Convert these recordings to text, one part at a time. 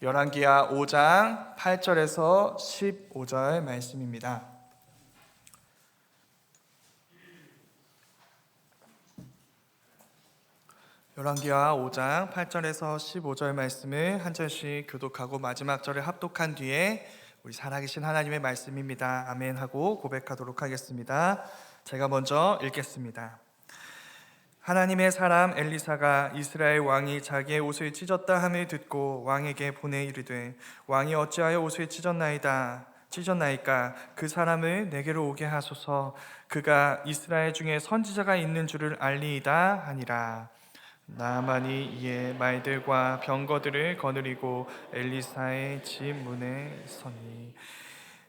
열왕기하 5장 8절에서 15절 말씀입니다. 열왕기하 5장 8절에서 15절 말씀을 한 절씩 교독하고 마지막 절을 합독한 뒤에 우리 살아계신 하나님의 말씀입니다. 아멘 하고 고백하도록 하겠습니다. 제가 먼저 읽겠습니다. 하나님의 사람 엘리사가 이스라엘 왕이 자기의 옷을 찢었다 함을 듣고 왕에게 보내 이르되 왕이 어찌하여 옷을 찢었나이까 그 사람을 내게로 오게 하소서. 그가 이스라엘 중에 선지자가 있는 줄을 알리이다 하니라. 나아만이 이에 말들과 병거들을 거느리고 엘리사의 집 문에 서니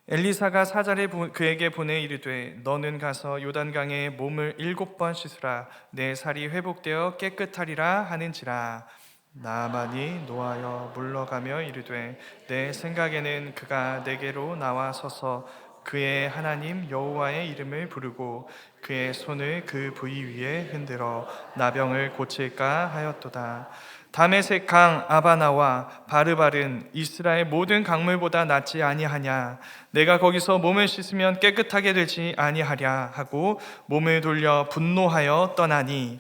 엘리사가 사자를 그에게 보내 이르되 너는 가서 요단강에 몸을 7번 씻으라. 내 살이 회복되어 깨끗하리라 하는지라. 나아만이 노하여 물러가며 이르되 내 생각에는 그가 내게로 나와 서서 그의 하나님 여호와의 이름을 부르고 그의 손을 그 부위 위에 흔들어 나병을 고칠까 하였도다. 다메섹 강 아바나와 바르발은 이스라엘 모든 강물보다 낫지 아니하냐. 내가 거기서 몸을 씻으면 깨끗하게 되지 아니하랴 하고 몸을 돌려 분노하여 떠나니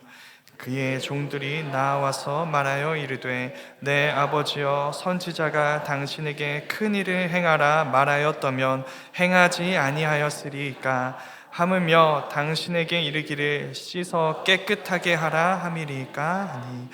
그의 종들이 나와서 말하여 이르되 내 아버지여 선지자가 당신에게 큰 일을 행하라 말하였다면 행하지 아니하였으리이까. 하물며 당신에게 이르기를 씻어 깨끗하게 하라 함이리이까 하니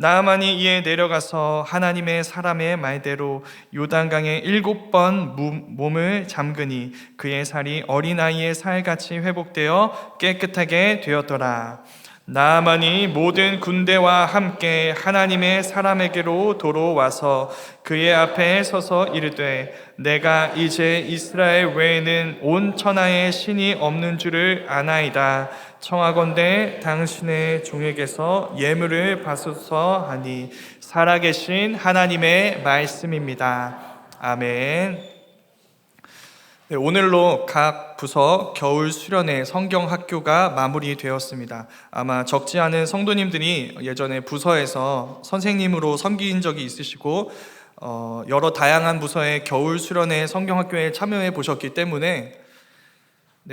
나아만이 이에 내려가서 하나님의 사람의 말대로 요단강에 7번 몸을 잠그니 그의 살이 어린아이의 살같이 회복되어 깨끗하게 되었더라. 나아만이 모든 군대와 함께 하나님의 사람에게로 도로 와서 그의 앞에 서서 이르되 내가 이제 이스라엘 외에는 온 천하에 신이 없는 줄을 아나이다. 청하건대 당신의 종에게서 예물을 받소서 하니 살아계신 하나님의 말씀입니다. 아멘. 네, 오늘로 각 부서 겨울 수련회 성경 학교가 마무리되었습니다. 아마 적지 않은 성도님들이 예전에 부서에서 선생님으로 섬긴 적이 있으시고 여러 다양한 부서의 겨울 수련회 성경 학교에 참여해 보셨기 때문에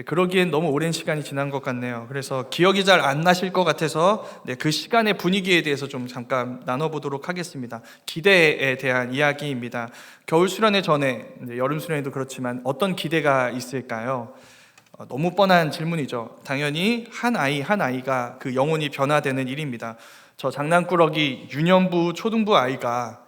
그러기엔 너무 오랜 시간이 지난 것 같네요. 그래서 기억이 잘 안 나실 것 같아서 그 시간의 분위기에 대해서 좀 잠깐 나눠보도록 하겠습니다. 기대에 대한 이야기입니다. 겨울 수련회 전에 여름 수련회도 그렇지만 어떤 기대가 있을까요? 너무 뻔한 질문이죠. 당연히 한 아이가 그 영혼이 변화되는 일입니다. 저 장난꾸러기 유년부 초등부 아이가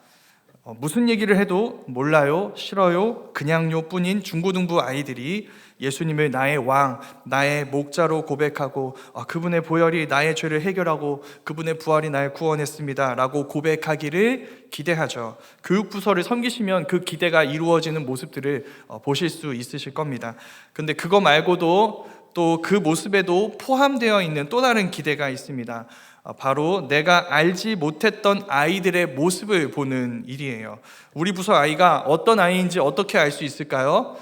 무슨 얘기를 해도 몰라요, 싫어요, 그냥요 뿐인 중고등부 아이들이 예수님을 나의 왕, 나의 목자로 고백하고 그분의 보혈이 나의 죄를 해결하고 그분의 부활이 나를 구원했습니다 라고 고백하기를 기대하죠. 교육부서를 섬기시면 그 기대가 이루어지는 모습들을 보실 수 있으실 겁니다. 근데 그거 말고도 또 그 모습에도 포함되어 있는 또 다른 기대가 있습니다. 바로 내가 알지 못했던 아이들의 모습을 보는 일이에요. 우리 부서 아이가 어떤 아이인지 어떻게 알 수 있을까요?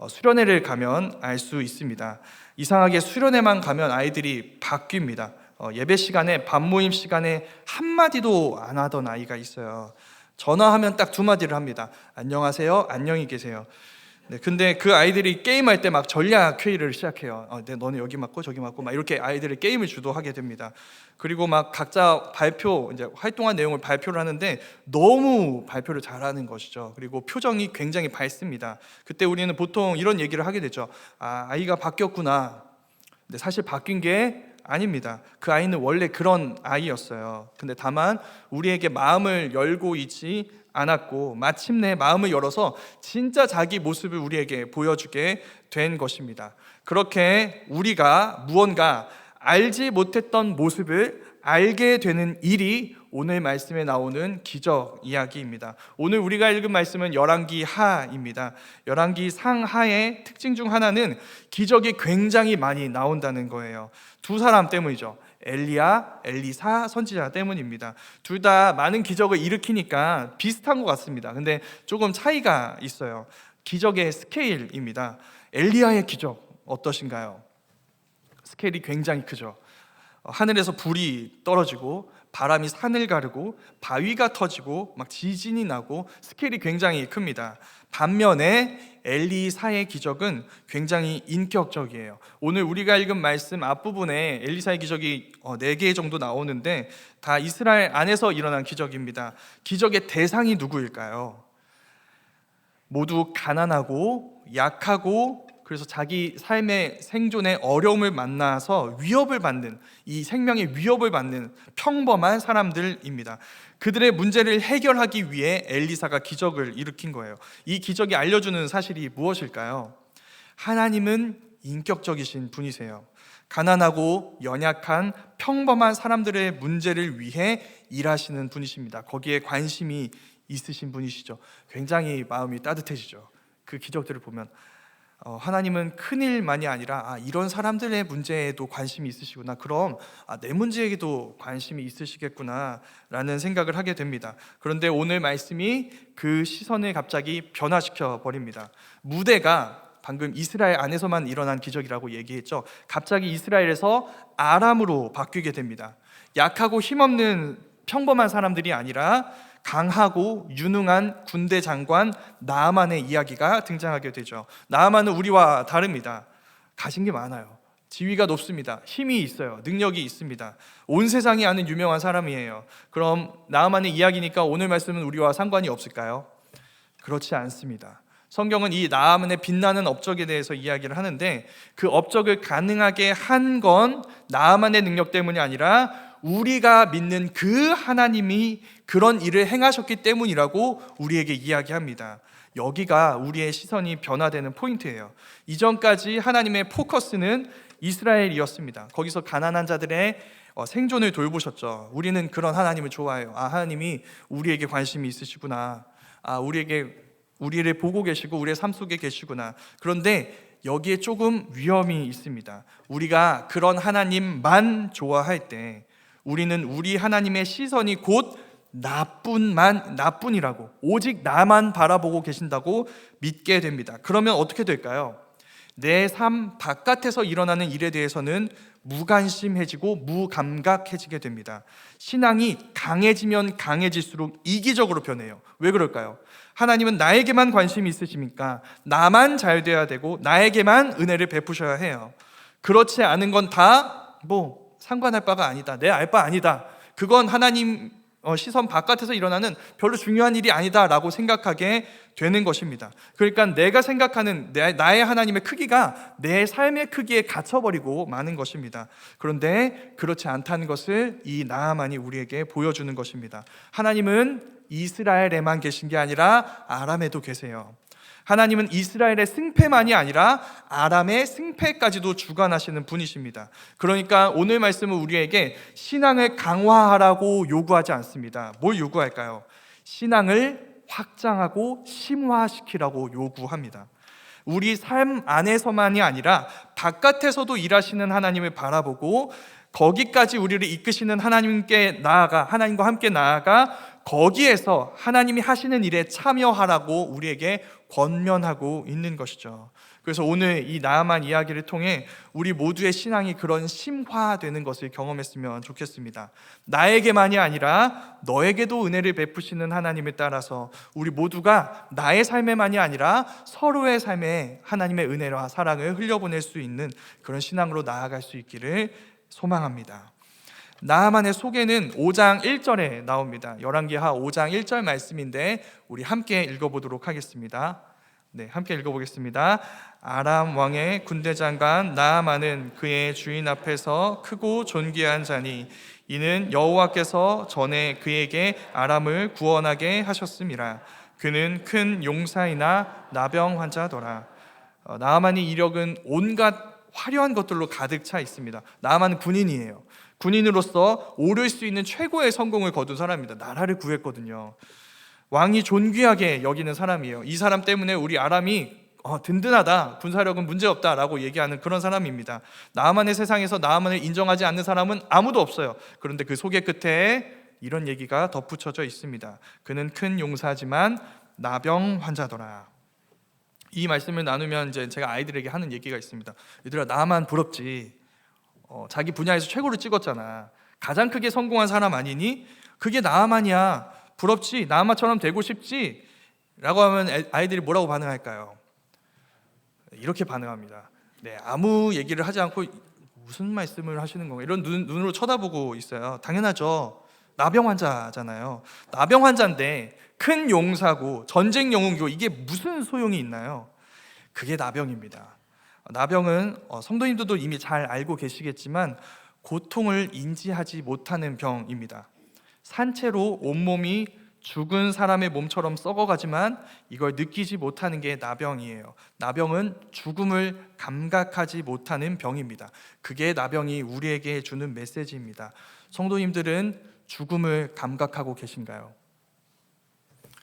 수련회를 가면 알 수 있습니다. 이상하게 수련회만 가면 아이들이 바뀝니다. 예배 시간에 밥 모임 시간에 한마디도 안 하던 아이가 있어요. 전화하면 딱 2마디를 합니다. 안녕하세요, 안녕히 계세요. 근데 그 아이들이 게임할 때 막 전략 회의를 시작해요. 너는 여기 맞고 저기 맞고 막 이렇게 아이들을 게임을 주도하게 됩니다. 그리고 막 각자 이제 활동한 내용을 발표를 하는데 너무 발표를 잘하는 것이죠. 그리고 표정이 굉장히 밝습니다. 그때 우리는 보통 이런 얘기를 하게 되죠. 아이가 바뀌었구나. 근데 사실 바뀐 게 아닙니다. 그 아이는 원래 그런 아이였어요. 근데 다만 우리에게 마음을 열고 있지 않았고 마침내 마음을 열어서 진짜 자기 모습을 우리에게 보여주게 된 것입니다. 그렇게 우리가 무언가 알지 못했던 모습을 알게 되는 일이 오늘 말씀에 나오는 기적 이야기입니다. 오늘 우리가 읽은 말씀은 열왕기 하입니다. 열왕기 상하의 특징 중 하나는 기적이 굉장히 많이 나온다는 거예요. 2사람 때문이죠. 엘리야, 엘리사 선지자 때문입니다. 둘 다 많은 기적을 일으키니까 비슷한 것 같습니다. 근데 조금 차이가 있어요. 기적의 스케일입니다. 엘리야의 기적 어떠신가요? 스케일이 굉장히 크죠. 하늘에서 불이 떨어지고 바람이 산을 가르고 바위가 터지고 막 지진이 나고 스케일이 굉장히 큽니다. 반면에 엘리사의 기적은 굉장히 인격적이에요. 오늘 우리가 읽은 말씀 앞부분에 엘리사의 기적이 4개 정도 나오는데 다 이스라엘 안에서 일어난 기적입니다. 기적의 대상이 누구일까요? 모두 가난하고 약하고 그래서 자기 삶의 생존의 어려움을 만나서 위협을 받는, 이 생명의 위협을 받는 평범한 사람들입니다. 그들의 문제를 해결하기 위해 엘리사가 기적을 일으킨 거예요. 이 기적이 알려주는 사실이 무엇일까요? 하나님은 인격적이신 분이세요. 가난하고 연약한 평범한 사람들의 문제를 위해 일하시는 분이십니다. 거기에 관심이 있으신 분이시죠. 굉장히 마음이 따뜻해지죠. 그 기적들을 보면 하나님은 큰일만이 아니라 이런 사람들의 문제에도 관심이 있으시구나, 그럼 내 문제에도 관심이 있으시겠구나 라는 생각을 하게 됩니다. 그런데 오늘 말씀이 그 시선을 갑자기 변화시켜 버립니다. 무대가 방금 이스라엘 안에서만 일어난 기적이라고 얘기했죠. 갑자기 이스라엘에서 아람으로 바뀌게 됩니다. 약하고 힘없는 평범한 사람들이 아니라 강하고 유능한 군대 장관 나아만의 이야기가 등장하게 되죠. 나아만은 우리와 다릅니다. 가진 게 많아요. 지위가 높습니다. 힘이 있어요. 능력이 있습니다. 온 세상이 아는 유명한 사람이에요. 그럼 나아만의 이야기니까 오늘 말씀은 우리와 상관이 없을까요? 그렇지 않습니다. 성경은 이 나아만의 빛나는 업적에 대해서 이야기를 하는데, 그 업적을 가능하게 한 건 나아만의 능력 때문이 아니라 우리가 믿는 그 하나님이 그런 일을 행하셨기 때문이라고 우리에게 이야기합니다. 여기가 우리의 시선이 변화되는 포인트예요. 이전까지 하나님의 포커스는 이스라엘이었습니다. 거기서 가난한 자들의 생존을 돌보셨죠. 우리는 그런 하나님을 좋아해요. 하나님이 우리에게 관심이 있으시구나. 우리를 보고 계시고 우리의 삶 속에 계시구나. 그런데 여기에 조금 위험이 있습니다. 우리가 그런 하나님만 좋아할 때 우리는 우리 하나님의 시선이 곧 나뿐이라고, 오직 나만 바라보고 계신다고 믿게 됩니다. 그러면 어떻게 될까요? 내 삶 바깥에서 일어나는 일에 대해서는 무관심해지고 무감각해지게 됩니다. 신앙이 강해지면 강해질수록 이기적으로 변해요. 왜 그럴까요? 하나님은 나에게만 관심이 있으십니까? 나만 잘 돼야 되고 나에게만 은혜를 베푸셔야 해요. 그렇지 않은 건 다 상관할 바가 아니다, 내 알 바 아니다, 그건 하나님 시선 바깥에서 일어나는 별로 중요한 일이 아니다 라고 생각하게 되는 것입니다. 그러니까 내가 생각하는 나의 하나님의 크기가 내 삶의 크기에 갇혀버리고 마는 것입니다. 그런데 그렇지 않다는 것을 이 나아만이 우리에게 보여주는 것입니다. 하나님은 이스라엘에만 계신 게 아니라 아람에도 계세요. 하나님은 이스라엘의 승패만이 아니라 아람의 승패까지도 주관하시는 분이십니다. 그러니까 오늘 말씀은 우리에게 신앙을 강화하라고 요구하지 않습니다. 뭘 요구할까요? 신앙을 확장하고 심화시키라고 요구합니다. 우리 삶 안에서만이 아니라 바깥에서도 일하시는 하나님을 바라보고 거기까지 우리를 이끄시는 하나님과 함께 나아가 거기에서 하나님이 하시는 일에 참여하라고 우리에게 권면하고 있는 것이죠. 그래서 오늘 이 나아만 이야기를 통해 우리 모두의 신앙이 그런 심화되는 것을 경험했으면 좋겠습니다. 나에게만이 아니라 너에게도 은혜를 베푸시는 하나님을 따라서 우리 모두가 나의 삶에만이 아니라 서로의 삶에 하나님의 은혜와 사랑을 흘려보낼 수 있는 그런 신앙으로 나아갈 수 있기를 소망합니다. 나아만의 소개는 5장 1절에 나옵니다. 열왕기하 5장 1절 말씀인데 우리 함께 읽어보도록 하겠습니다. 네, 함께 읽어보겠습니다. 아람 왕의 군대 장관 나아만은 그의 주인 앞에서 크고 존귀한 자니 이는 여호와께서 전에 그에게 아람을 구원하게 하셨음이라. 그는 큰 용사이나 나병 환자더라. 나아만의 이력은 온갖 화려한 것들로 가득 차 있습니다. 나아만은 군인이에요. 군인으로서 오를 수 있는 최고의 성공을 거둔 사람입니다. 나라를 구했거든요. 왕이 존귀하게 여기는 사람이에요. 이 사람 때문에 우리 아람이 든든하다, 군사력은 문제없다라고 얘기하는 그런 사람입니다. 나아만의 세상에서 나아만을 인정하지 않는 사람은 아무도 없어요. 그런데 그 소개 끝에 이런 얘기가 덧붙여져 있습니다. 그는 큰 용사지만 나병 환자더라. 이 말씀을 나누면 이제 제가 아이들에게 하는 얘기가 있습니다. 얘들아, 나만 부럽지. 자기 분야에서 최고를 찍었잖아. 가장 크게 성공한 사람 아니니? 그게 나아만이야. 부럽지? 나아만처럼 되고 싶지? 라고 하면 아이들이 뭐라고 반응할까요? 이렇게 반응합니다. 네, 아무 얘기를 하지 않고 무슨 말씀을 하시는 건가? 이런 눈으로 쳐다보고 있어요. 당연하죠. 나병 환자잖아요. 나병 환자인데 큰 용사고 전쟁 영웅이고 이게 무슨 소용이 있나요? 그게 나병입니다. 나병은 성도님들도 이미 잘 알고 계시겠지만 고통을 인지하지 못하는 병입니다. 산채로 온몸이 죽은 사람의 몸처럼 썩어가지만 이걸 느끼지 못하는 게 나병이에요. 나병은 죽음을 감각하지 못하는 병입니다. 그게 나병이 우리에게 주는 메시지입니다. 성도님들은 죽음을 감각하고 계신가요?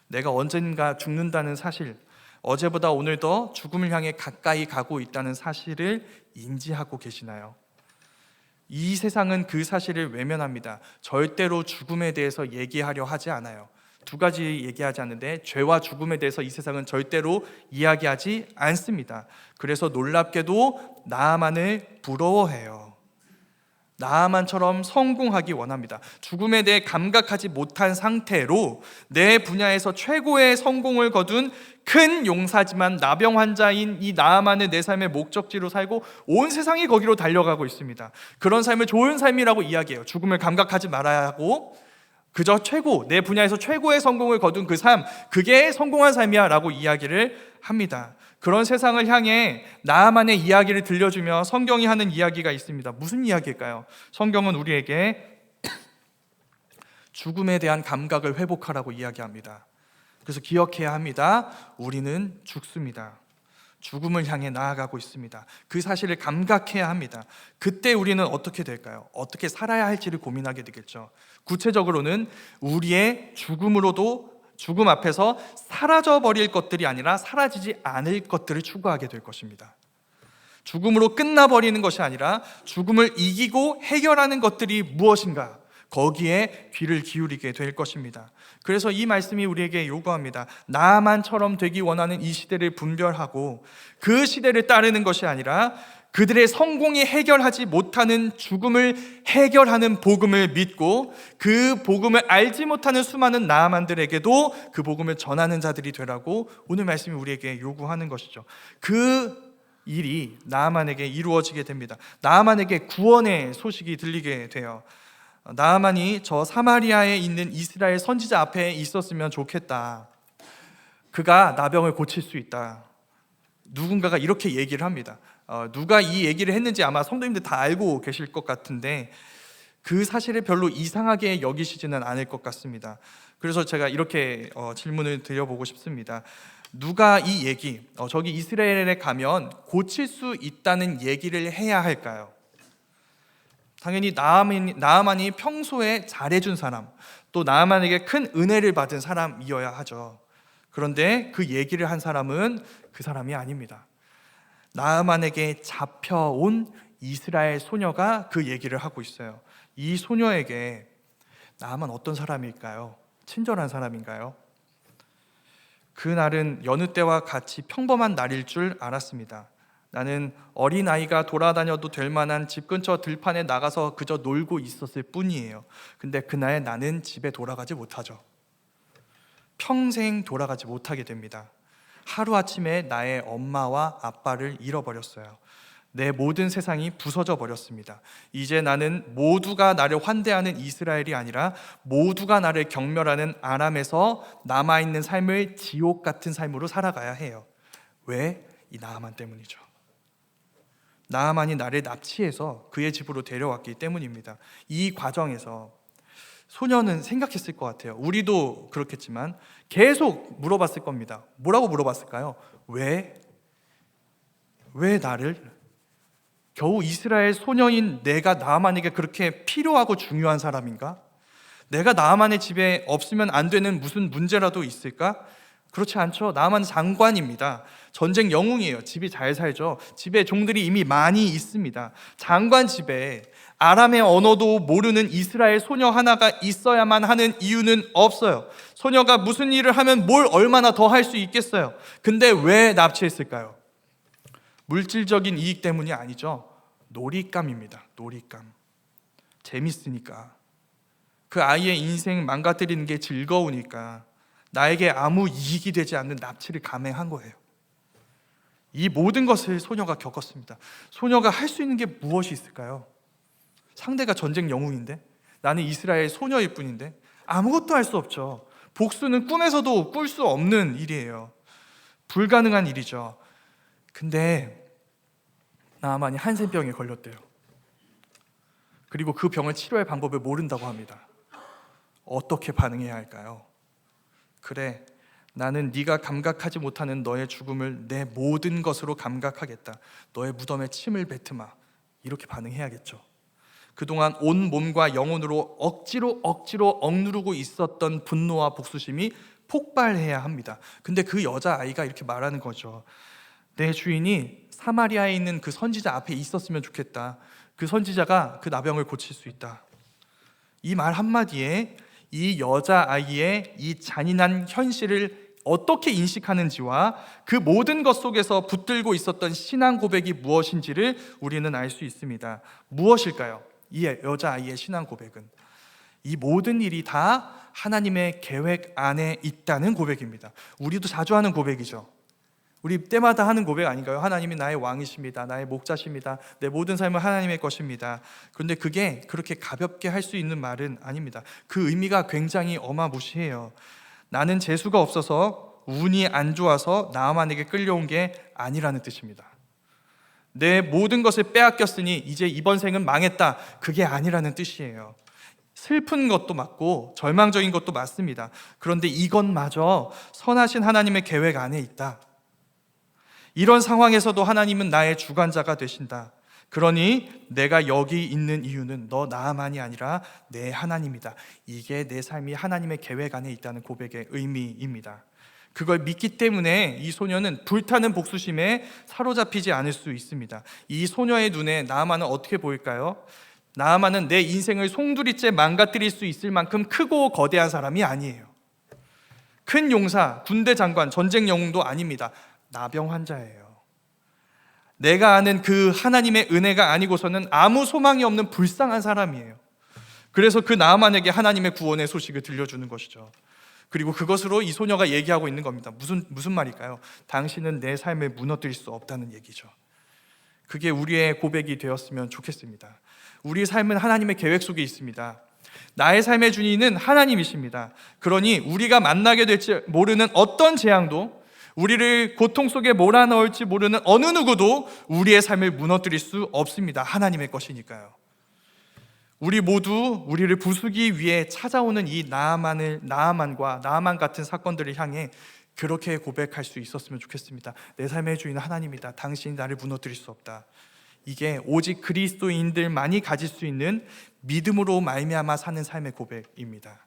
내가 언젠가 죽는다는 사실, 어제보다 오늘 더 죽음을 향해 가까이 가고 있다는 사실을 인지하고 계시나요? 이 세상은 그 사실을 외면합니다. 절대로 죽음에 대해서 얘기하려 하지 않아요. 두 가지 얘기하지 않는데 죄와 죽음에 대해서 이 세상은 절대로 이야기하지 않습니다. 그래서 놀랍게도 나아만을 부러워해요. 나아만처럼 성공하기 원합니다. 죽음에 대해 감각하지 못한 상태로 내 분야에서 최고의 성공을 거둔 큰 용사지만 나병 환자인 이 나아만을 내 삶의 목적지로 살고 온 세상이 거기로 달려가고 있습니다. 그런 삶을 좋은 삶이라고 이야기해요. 죽음을 감각하지 말아야 하고 그저 내 분야에서 최고의 성공을 거둔 그 삶, 그게 성공한 삶이야 라고 이야기를 합니다. 그런 세상을 향해 나아만의 이야기를 들려주며 성경이 하는 이야기가 있습니다. 무슨 이야기일까요? 성경은 우리에게 죽음에 대한 감각을 회복하라고 이야기합니다. 그래서 기억해야 합니다. 우리는 죽습니다. 죽음을 향해 나아가고 있습니다. 그 사실을 감각해야 합니다. 그때 우리는 어떻게 될까요? 어떻게 살아야 할지를 고민하게 되겠죠. 구체적으로는 우리의 죽음 앞에서 사라져 버릴 것들이 아니라 사라지지 않을 것들을 추구하게 될 것입니다. 죽음으로 끝나버리는 것이 아니라 죽음을 이기고 해결하는 것들이 무엇인가, 거기에 귀를 기울이게 될 것입니다. 그래서 이 말씀이 우리에게 요구합니다. 나아만처럼 되기 원하는 이 시대를 분별하고 그 시대를 따르는 것이 아니라 그들의 성공이 해결하지 못하는 죽음을 해결하는 복음을 믿고 그 복음을 알지 못하는 수많은 나아만들에게도 그 복음을 전하는 자들이 되라고 오늘 말씀이 우리에게 요구하는 것이죠. 그 일이 나아만에게 이루어지게 됩니다. 나아만에게 구원의 소식이 들리게 돼요. 나아만이 저 사마리아에 있는 이스라엘 선지자 앞에 있었으면 좋겠다. 그가 나병을 고칠 수 있다. 누군가가 이렇게 얘기를 합니다. 누가 이 얘기를 했는지 아마 성도님들 다 알고 계실 것 같은데 그 사실을 별로 이상하게 여기시지는 않을 것 같습니다. 그래서 제가 이렇게 질문을 드려보고 싶습니다. 누가 이 얘기, 저기 이스라엘에 가면 고칠 수 있다는 얘기를 해야 할까요? 당연히 나아만이 평소에 잘해준 사람, 또 나아만에게 큰 은혜를 받은 사람이어야 하죠. 그런데 그 얘기를 한 사람은 그 사람이 아닙니다. 나아만에게 잡혀온 이스라엘 소녀가 그 얘기를 하고 있어요. 이 소녀에게 나아만 어떤 사람일까요? 친절한 사람인가요? 그날은 여느 때와 같이 평범한 날일 줄 알았습니다. 나는 어린아이가 돌아다녀도 될 만한 집 근처 들판에 나가서 그저 놀고 있었을 뿐이에요. 근데 그날 나는 집에 돌아가지 못하죠. 평생 돌아가지 못하게 됩니다. 하루아침에 나의 엄마와 아빠를 잃어버렸어요. 내 모든 세상이 부서져 버렸습니다. 이제 나는 모두가 나를 환대하는 이스라엘이 아니라 모두가 나를 경멸하는 아람에서 남아있는 삶을 지옥 같은 삶으로 살아가야 해요. 왜? 이 나아만 때문이죠. 나아만이 나를 납치해서 그의 집으로 데려왔기 때문입니다. 이 과정에서 소녀는 생각했을 것 같아요. 우리도 그렇겠지만 계속 물어봤을 겁니다. 뭐라고 물어봤을까요? 왜 나를? 겨우 이스라엘 소녀인 내가 나아만에게 그렇게 필요하고 중요한 사람인가? 내가 나아만의 집에 없으면 안 되는 무슨 문제라도 있을까? 그렇지 않죠. 나아만은 장관입니다. 전쟁 영웅이에요. 집이 잘 살죠. 집에 종들이 이미 많이 있습니다. 장관 집에 아람의 언어도 모르는 이스라엘 소녀 하나가 있어야만 하는 이유는 없어요. 소녀가 무슨 일을 하면 뭘 얼마나 더 할 수 있겠어요. 근데 왜 납치했을까요? 물질적인 이익 때문이 아니죠. 놀잇감입니다. 놀잇감. 재밌으니까, 그 아이의 인생 망가뜨리는 게 즐거우니까 나에게 아무 이익이 되지 않는 납치를 감행한 거예요. 이 모든 것을 소녀가 겪었습니다. 소녀가 할 수 있는 게 무엇이 있을까요? 상대가 전쟁 영웅인데, 나는 이스라엘 소녀일 뿐인데 아무것도 할 수 없죠. 복수는 꿈에서도 꿀 수 없는 일이에요. 불가능한 일이죠. 근데 나아만이 한센병에 걸렸대요. 그리고 그 병을 치료할 방법을 모른다고 합니다. 어떻게 반응해야 할까요? 그래, 나는 네가 감각하지 못하는 너의 죽음을 내 모든 것으로 감각하겠다. 너의 무덤에 침을 뱉으마. 이렇게 반응해야겠죠. 그동안 온 몸과 영혼으로 억지로 억누르고 있었던 분노와 복수심이 폭발해야 합니다. 근데 그 여자아이가 이렇게 말하는 거죠. 내 주인이 사마리아에 있는 그 선지자 앞에 있었으면 좋겠다. 그 선지자가 그 나병을 고칠 수 있다. 이 말 한마디에 이 여자아이의 이 잔인한 현실을 어떻게 인식하는지와 그 모든 것 속에서 붙들고 있었던 신앙 고백이 무엇인지를 우리는 알 수 있습니다. 무엇일까요? 이 여자아이의 신앙 고백은 이 모든 일이 다 하나님의 계획 안에 있다는 고백입니다. 우리도 자주 하는 고백이죠. 우리 때마다 하는 고백 아닌가요? 하나님이 나의 왕이십니다. 나의 목자십니다. 내 모든 삶은 하나님의 것입니다. 그런데 그게 그렇게 가볍게 할 수 있는 말은 아닙니다. 그 의미가 굉장히 어마무시해요. 나는 재수가 없어서 운이 안 좋아서 나아만에게 끌려온 게 아니라는 뜻입니다. 내 모든 것을 빼앗겼으니 이제 이번 생은 망했다. 그게 아니라는 뜻이에요. 슬픈 것도 맞고 절망적인 것도 맞습니다. 그런데 이것마저 선하신 하나님의 계획 안에 있다. 이런 상황에서도 하나님은 나의 주관자가 되신다. 그러니 내가 여기 있는 이유는 너 나만이 아니라 내 하나님이다. 이게 내 삶이 하나님의 계획 안에 있다는 고백의 의미입니다. 그걸 믿기 때문에 이 소녀는 불타는 복수심에 사로잡히지 않을 수 있습니다. 이 소녀의 눈에 나아만은 어떻게 보일까요? 나아만은 내 인생을 송두리째 망가뜨릴 수 있을 만큼 크고 거대한 사람이 아니에요. 큰 용사, 군대 장관, 전쟁 영웅도 아닙니다. 나병 환자예요. 내가 아는 그 하나님의 은혜가 아니고서는 아무 소망이 없는 불쌍한 사람이에요. 그래서 그 나아만에게 하나님의 구원의 소식을 들려주는 것이죠. 그리고 그것으로 이 소녀가 얘기하고 있는 겁니다. 무슨 말일까요? 당신은 내 삶을 무너뜨릴 수 없다는 얘기죠. 그게 우리의 고백이 되었으면 좋겠습니다. 우리의 삶은 하나님의 계획 속에 있습니다. 나의 삶의 주인은 하나님이십니다. 그러니 우리가 만나게 될지 모르는 어떤 재앙도, 우리를 고통 속에 몰아넣을지 모르는 어느 누구도 우리의 삶을 무너뜨릴 수 없습니다. 하나님의 것이니까요. 우리 모두 우리를 부수기 위해 찾아오는 이 나아만과 나아만 같은 사건들을 향해 그렇게 고백할 수 있었으면 좋겠습니다. 내 삶의 주인은 하나님이다. 당신이 나를 무너뜨릴 수 없다. 이게 오직 그리스도인들만이 가질 수 있는 믿음으로 말미암아 사는 삶의 고백입니다.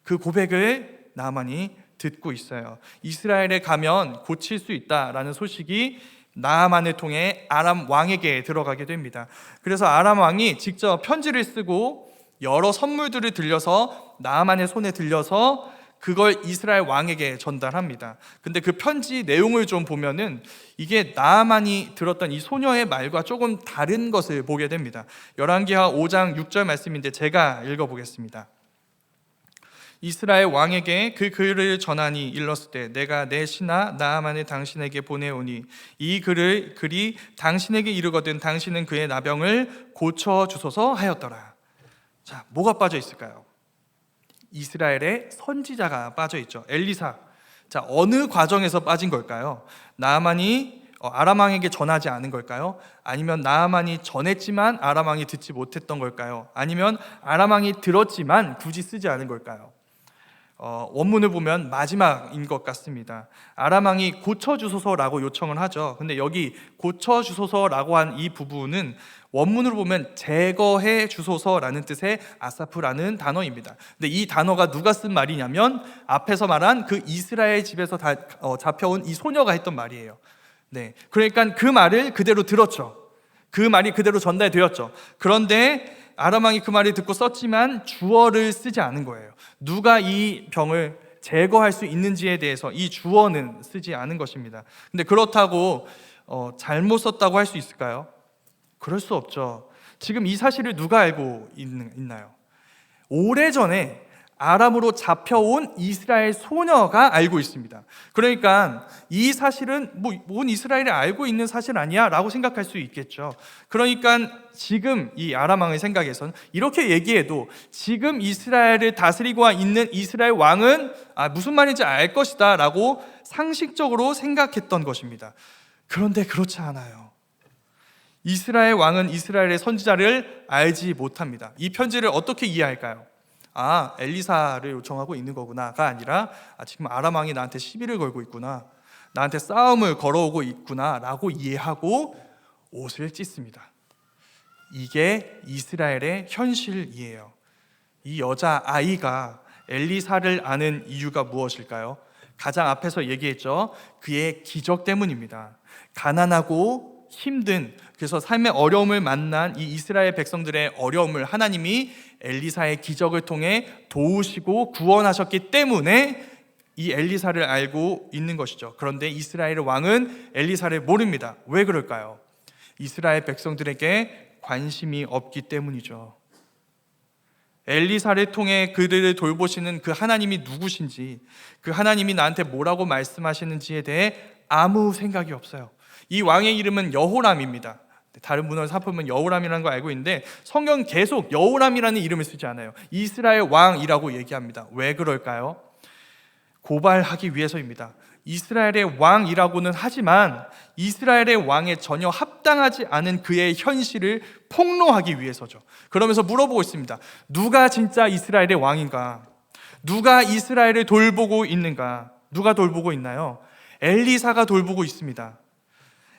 그 고백을 나아만이 듣고 있어요. 이스라엘에 가면 고칠 수 있다라는 소식이 나아만을 통해 아람 왕에게 들어가게 됩니다. 그래서 아람 왕이 직접 편지를 쓰고 여러 선물들을 들려서 나아만의 손에 들려서 그걸 이스라엘 왕에게 전달합니다. 근데 그 편지 내용을 좀 보면은 이게 나아만이 들었던 이 소녀의 말과 조금 다른 것을 보게 됩니다. 열왕기하 5장 6절 말씀인데 제가 읽어보겠습니다. 이스라엘 왕에게 그 글을 전하니 일렀을 때 내가 내 신하 나아만을 당신에게 보내오니 이 글이 당신에게 이르거든 당신은 그의 나병을 고쳐주소서 하였더라. 자, 뭐가 빠져 있을까요? 이스라엘의 선지자가 빠져 있죠. 엘리사. 자, 어느 과정에서 빠진 걸까요? 나아만이 아람 왕에게 전하지 않은 걸까요? 아니면 나아만이 전했지만 아람 왕이 듣지 못했던 걸까요? 아니면 아람 왕이 들었지만 굳이 쓰지 않은 걸까요? 원문을 보면 마지막인 것 같습니다. 아람 왕이 고쳐주소서라고 요청을 하죠. 근데 여기 고쳐주소서라고 한 이 부분은 원문으로 보면 제거해 주소서라는 뜻의 아사프라는 단어입니다. 근데 이 단어가 누가 쓴 말이냐면 앞에서 말한 그 이스라엘 집에서 잡혀온 이 소녀가 했던 말이에요. 네, 그러니까 그 말을 그대로 들었죠. 그 말이 그대로 전달되었죠. 그런데 아람 왕이 그 말을 듣고 썼지만 주어를 쓰지 않은 거예요. 누가 이 병을 제거할 수 있는지에 대해서 이 주어는 쓰지 않은 것입니다. 근데 그렇다고 잘못 썼다고 할 수 있을까요? 그럴 수 없죠. 지금 이 사실을 누가 알고 있나요? 오래전에 아람으로 잡혀온 이스라엘 소녀가 알고 있습니다. 그러니까 이 사실은 온 이스라엘이 알고 있는 사실 아니야? 라고 생각할 수 있겠죠. 그러니까 지금 이 아람 왕의 생각에서는 이렇게 얘기해도 지금 이스라엘을 다스리고 있는 이스라엘 왕은 무슨 말인지 알 것이다 라고 상식적으로 생각했던 것입니다. 그런데 그렇지 않아요. 이스라엘 왕은 이스라엘의 선지자를 알지 못합니다. 이 편지를 어떻게 이해할까요? 엘리사를 요청하고 있는 거구나가 아니라 지금 아람 왕이 나한테 시비를 걸고 있구나, 나한테 싸움을 걸어오고 있구나 라고 이해하고 옷을 찢습니다. 이게 이스라엘의 현실이에요. 이 여자아이가 엘리사를 아는 이유가 무엇일까요? 가장 앞에서 얘기했죠. 그의 기적 때문입니다. 가난하고 힘든, 그래서 삶의 어려움을 만난 이 이스라엘 백성들의 어려움을 하나님이 엘리사의 기적을 통해 도우시고 구원하셨기 때문에 이 엘리사를 알고 있는 것이죠. 그런데 이스라엘 왕은 엘리사를 모릅니다. 왜 그럴까요? 이스라엘 백성들에게 관심이 없기 때문이죠. 엘리사를 통해 그들을 돌보시는 그 하나님이 누구신지, 그 하나님이 나한테 뭐라고 말씀하시는지에 대해 아무 생각이 없어요. 이 왕의 이름은 여호람입니다. 다른 문헌을 살펴보면 여호람이라는 거 알고 있는데 성경은 계속 여호람이라는 이름을 쓰지 않아요. 이스라엘 왕이라고 얘기합니다. 왜 그럴까요? 고발하기 위해서입니다. 이스라엘의 왕이라고는 하지만 이스라엘의 왕에 전혀 합당하지 않은 그의 현실을 폭로하기 위해서죠. 그러면서 물어보고 있습니다. 누가 진짜 이스라엘의 왕인가? 누가 이스라엘을 돌보고 있는가? 누가 돌보고 있나요? 엘리사가 돌보고 있습니다.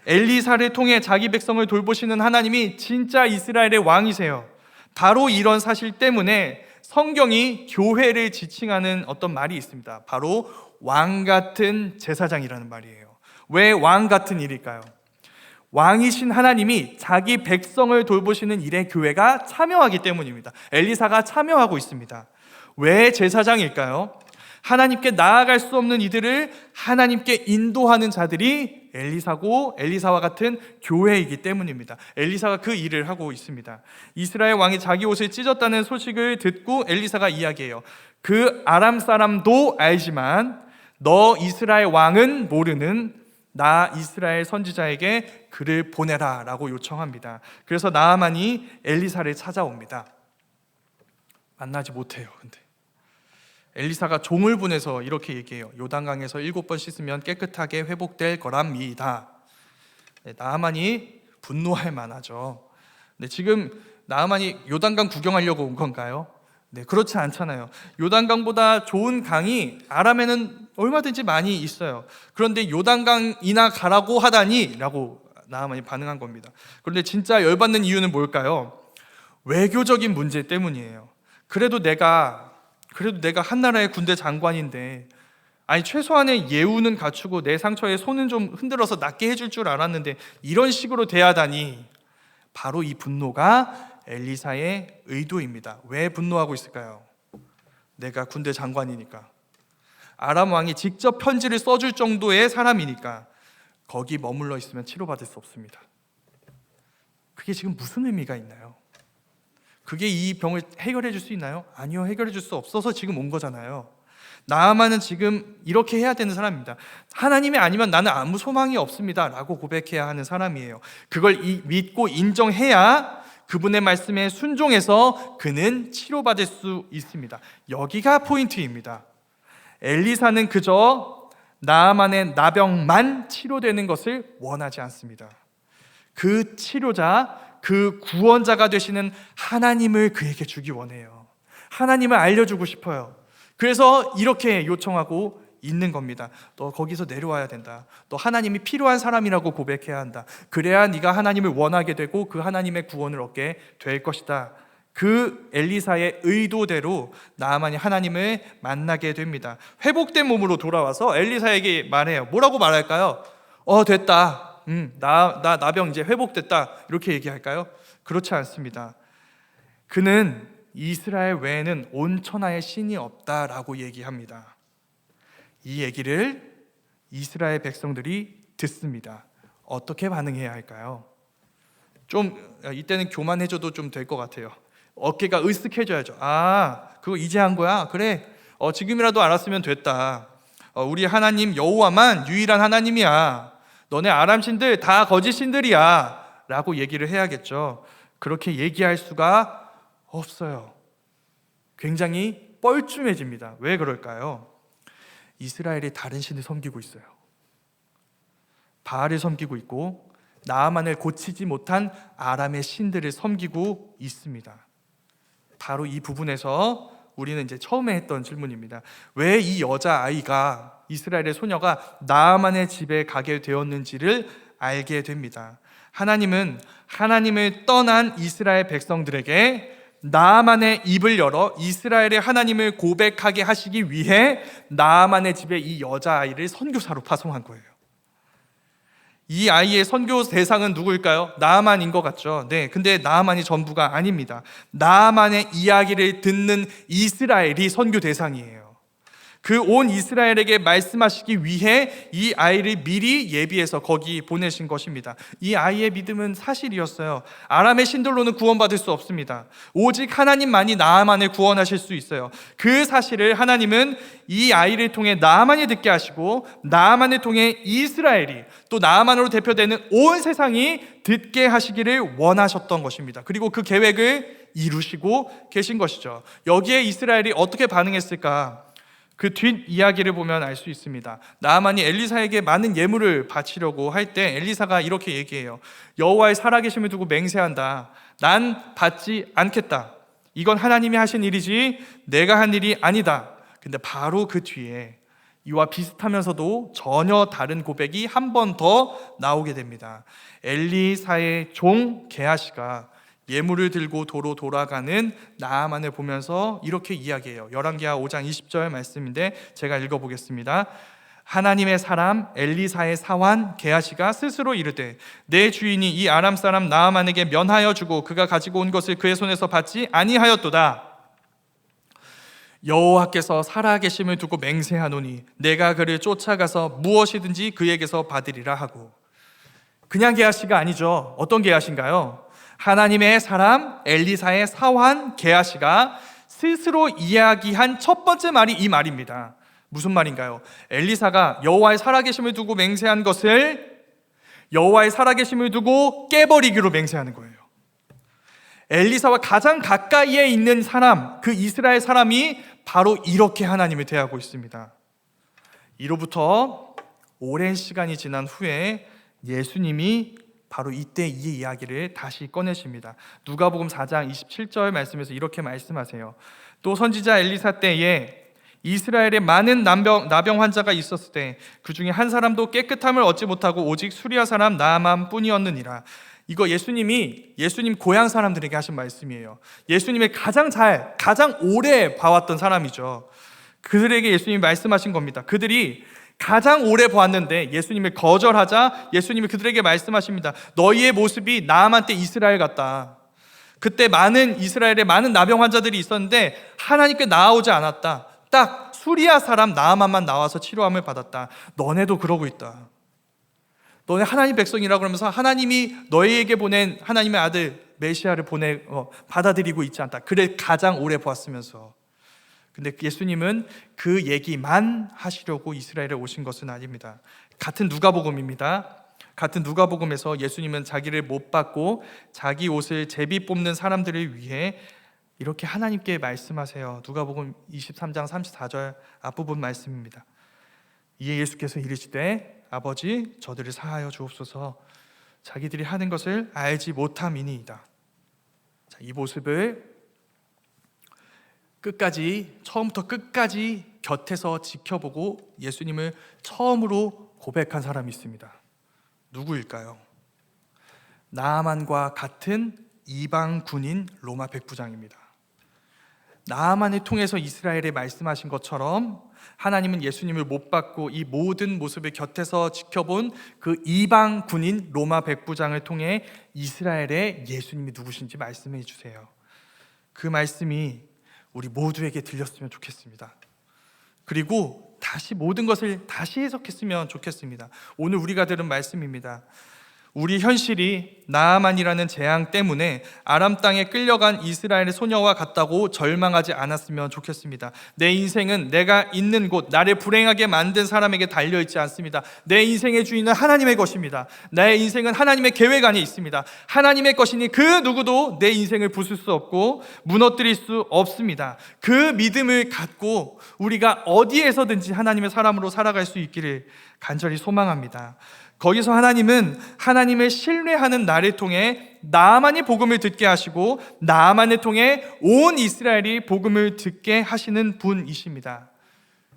엘리사를 통해 자기 백성을 돌보시는 하나님이 진짜 이스라엘의 왕이세요. 바로 이런 사실 때문에 성경이 교회를 지칭하는 어떤 말이 있습니다. 바로 왕 같은 제사장이라는 말이에요. 왜 왕 같은 일일까요? 왕이신 하나님이 자기 백성을 돌보시는 일에 교회가 참여하기 때문입니다. 엘리사가 참여하고 있습니다. 왜 제사장일까요? 하나님께 나아갈 수 없는 이들을 하나님께 인도하는 자들이 엘리사와 같은 교회이기 때문입니다. 엘리사가 그 일을 하고 있습니다. 이스라엘 왕이 자기 옷을 찢었다는 소식을 듣고 엘리사가 이야기해요. 그 아람 사람도 알지만 너 이스라엘 왕은 모르는 나 이스라엘 선지자에게 그를 보내라 라고 요청합니다. 그래서 나아만이 엘리사를 찾아옵니다. 만나지 못해요. 근데 엘리사가 종을 보내서 이렇게 얘기해요. 요단강에서 7번 씻으면 깨끗하게 회복될 거랍니다. 나아만이 분노할 만하죠. 지금 나아만이 요단강 구경하려고 온 건가요? 그렇지 않잖아요. 요단강보다 좋은 강이 아람에는 얼마든지 많이 있어요. 그런데 요단강이나 가라고 하다니 라고 나아만이 반응한 겁니다. 그런데 진짜 열받는 이유는 뭘까요? 외교적인 문제 때문이에요. 그래도 내가 한 나라의 군대 장관인데 최소한의 예우는 갖추고 내 상처에 손은 좀 흔들어서 낫게 해줄 줄 알았는데 이런 식으로 대하다니. 바로 이 분노가 엘리사의 의도입니다. 왜 분노하고 있을까요? 내가 군대 장관이니까, 아람 왕이 직접 편지를 써줄 정도의 사람이니까 거기 머물러 있으면 치료받을 수 없습니다. 그게 지금 무슨 의미가 있나요? 그게 이 병을 해결해 줄 수 있나요? 아니요, 해결해 줄 수 없어서 지금 온 거잖아요. 나아만은 지금 이렇게 해야 되는 사람입니다. 하나님이 아니면 나는 아무 소망이 없습니다 라고 고백해야 하는 사람이에요. 그걸 믿고 인정해야 그분의 말씀에 순종해서 그는 치료받을 수 있습니다. 여기가 포인트입니다. 엘리사는 그저 나아만의 나병만 치료되는 것을 원하지 않습니다. 그 치료자, 그 구원자가 되시는 하나님을 그에게 주기 원해요. 하나님을 알려주고 싶어요. 그래서 이렇게 요청하고 있는 겁니다. 너 거기서 내려와야 된다. 너 하나님이 필요한 사람이라고 고백해야 한다. 그래야 네가 하나님을 원하게 되고 그 하나님의 구원을 얻게 될 것이다. 그 엘리사의 의도대로 나아만이 하나님을 만나게 됩니다. 회복된 몸으로 돌아와서 엘리사에게 말해요. 뭐라고 말할까요? 됐다. 나병 이제 회복됐다. 이렇게 얘기할까요? 그렇지 않습니다. 그는 이스라엘 외에는 온 천하에 신이 없다라고 얘기합니다. 이 얘기를 이스라엘 백성들이 듣습니다. 어떻게 반응해야 할까요? 좀 이때는 교만해져도 좀 될 것 같아요. 어깨가 으쓱해져야죠. 그거 이제 한 거야? 그래, 지금이라도 알았으면 됐다. 우리 하나님 여호와만 유일한 하나님이야. 너네 아람 신들 다 거짓 신들이야 라고 얘기를 해야겠죠. 그렇게 얘기할 수가 없어요. 굉장히 뻘쭘해집니다. 왜 그럴까요? 이스라엘이 다른 신을 섬기고 있어요. 바알을 섬기고 있고 나아만을 고치지 못한 아람의 신들을 섬기고 있습니다. 바로 이 부분에서 우리는 이제 처음에 했던 질문입니다. 왜 이 여자아이가, 이스라엘의 소녀가 나아만의 집에 가게 되었는지를 알게 됩니다. 하나님은 하나님을 떠난 이스라엘 백성들에게 나아만의 입을 열어 이스라엘의 하나님을 고백하게 하시기 위해 나아만의 집에 이 여자아이를 선교사로 파송한 거예요. 이 아이의 선교 대상은 누구일까요? 나아만인 것 같죠? 네, 근데 나아만이 전부가 아닙니다. 나아만의 이야기를 듣는 이스라엘이 선교 대상이에요. 그 온 이스라엘에게 말씀하시기 위해 이 아이를 미리 예비해서 거기 보내신 것입니다. 이 아이의 믿음은 사실이었어요. 아람의 신들로는 구원받을 수 없습니다. 오직 하나님만이 나아만을 구원하실 수 있어요. 그 사실을 하나님은 이 아이를 통해 나아만이 듣게 하시고 나아만을 통해 이스라엘이, 또 나아만으로 대표되는 온 세상이 듣게 하시기를 원하셨던 것입니다. 그리고 그 계획을 이루시고 계신 것이죠. 여기에 이스라엘이 어떻게 반응했을까? 그 뒷 이야기를 보면 알 수 있습니다. 나아만이 엘리사에게 많은 예물을 바치려고 할 때 엘리사가 이렇게 얘기해요. 여호와의 살아계심을 두고 맹세한다. 난 받지 않겠다. 이건 하나님이 하신 일이지 내가 한 일이 아니다. 근데 바로 그 뒤에 이와 비슷하면서도 전혀 다른 고백이 한 번 더 나오게 됩니다. 엘리사의 종 게하시가 예물을 들고 도로 돌아가는 나아만을 보면서 이렇게 이야기해요. 열왕기하 5장 20절 말씀인데 제가 읽어보겠습니다. 하나님의 사람 엘리사의 사환 게하시가 스스로 이르되 내 주인이 이 아람 사람 나아만에게 면하여 주고 그가 가지고 온 것을 그의 손에서 받지 아니하였도다. 여호와께서 살아계심을 두고 맹세하노니 내가 그를 쫓아가서 무엇이든지 그에게서 받으리라 하고. 그냥 게하시가 아니죠. 어떤 게하신가요? 하나님의 사람 엘리사의 사환 게하시가 스스로 이야기한 첫 번째 말이 이 말입니다. 무슨 말인가요? 엘리사가 여호와의 살아계심을 두고 맹세한 것을 여호와의 살아계심을 두고 깨버리기로 맹세하는 거예요. 엘리사와 가장 가까이에 있는 사람, 그 이스라엘 사람이 바로 이렇게 하나님을 대하고 있습니다. 이로부터 오랜 시간이 지난 후에 예수님이 바로 이때 이 이야기를 다시 꺼내십니다. 누가복음 4장 27절 말씀에서 이렇게 말씀하세요. 또 선지자 엘리사 때에 이스라엘에 많은 나병 환자가 있었을 때 그 중에 한 사람도 깨끗함을 얻지 못하고 오직 수리아 사람 나아만 뿐이었느니라. 이거 예수님 고향 사람들에게 하신 말씀이에요. 예수님의 가장 오래 봐왔던 사람이죠. 그들에게 예수님이 말씀하신 겁니다. 그들이 가장 오래 보았는데 예수님을 거절하자 예수님이 그들에게 말씀하십니다. 너희의 모습이 나아만 때 이스라엘 같다. 그때 이스라엘에 많은 나병 환자들이 있었는데 하나님께 나아오지 않았다. 딱 수리아 사람 나아만만 나와서 치료함을 받았다. 너네도 그러고 있다. 너네 하나님 백성이라고 그러면서 하나님이 너희에게 보낸 하나님의 아들 메시아를 받아들이고 있지 않다. 그래 가장 오래 보았으면서. 근데 예수님은 그 얘기만 하시려고 이스라엘에 오신 것은 아닙니다. 같은 누가복음입니다. 같은 누가복음에서 예수님은 자기를 못 받고 자기 옷을 제비 뽑는 사람들을 위해 이렇게 하나님께 말씀하세요. 누가복음 23장 34절 앞부분 말씀입니다. 이에 예수께서 이르시되 아버지 저들을 사하여 주옵소서 자기들이 하는 것을 알지 못함이니이다. 자, 이 모습을 처음부터 끝까지 곁에서 지켜보고 예수님을 처음으로 고백한 사람이 있습니다. 누구일까요? 나아만과 같은 이방 군인 로마 백부장입니다. 나아만을 통해서 이스라엘에 말씀하신 것처럼 하나님은 예수님을 못 받고 이 모든 모습을 곁에서 지켜본 그 이방 군인 로마 백부장을 통해 이스라엘에 예수님이 누구신지 말씀해 주세요. 그 말씀이 우리 모두에게 들렸으면 좋겠습니다. 그리고 모든 것을 다시 해석했으면 좋겠습니다. 오늘 우리가 들은 말씀입니다. 우리 현실이 나아만이라는 재앙 때문에 아람 땅에 끌려간 이스라엘의 소녀와 같다고 절망하지 않았으면 좋겠습니다. 내 인생은 내가 있는 곳, 나를 불행하게 만든 사람에게 달려있지 않습니다. 내 인생의 주인은 하나님의 것입니다. 내 인생은 하나님의 계획 안에 있습니다. 하나님의 것이니 그 누구도 내 인생을 부술 수 없고 무너뜨릴 수 없습니다. 그 믿음을 갖고 우리가 어디에서든지 하나님의 사람으로 살아갈 수 있기를 간절히 소망합니다. 거기서 하나님은 하나님을 신뢰하는 나를 통해 나만이 복음을 듣게 하시고 나만을 통해 온 이스라엘이 복음을 듣게 하시는 분이십니다.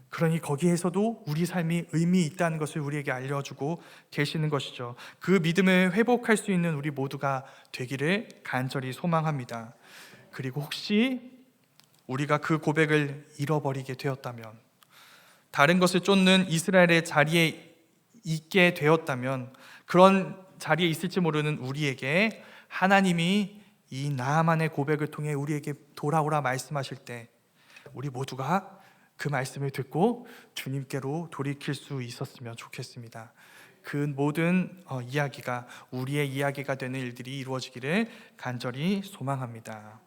그러니 거기에서도 우리 삶이 의미 있다는 것을 우리에게 알려주고 계시는 것이죠. 그 믿음을 회복할 수 있는 우리 모두가 되기를 간절히 소망합니다. 그리고 혹시 우리가 그 고백을 잃어버리게 되었다면, 다른 것을 쫓는 이스라엘의 자리에 있게 되었다면, 그런 자리에 있을지 모르는 우리에게 하나님이 이 나아만의 고백을 통해 우리에게 돌아오라 말씀하실 때 우리 모두가 그 말씀을 듣고 주님께로 돌이킬 수 있었으면 좋겠습니다. 그 모든 이야기가 우리의 이야기가 되는 일들이 이루어지기를 간절히 소망합니다.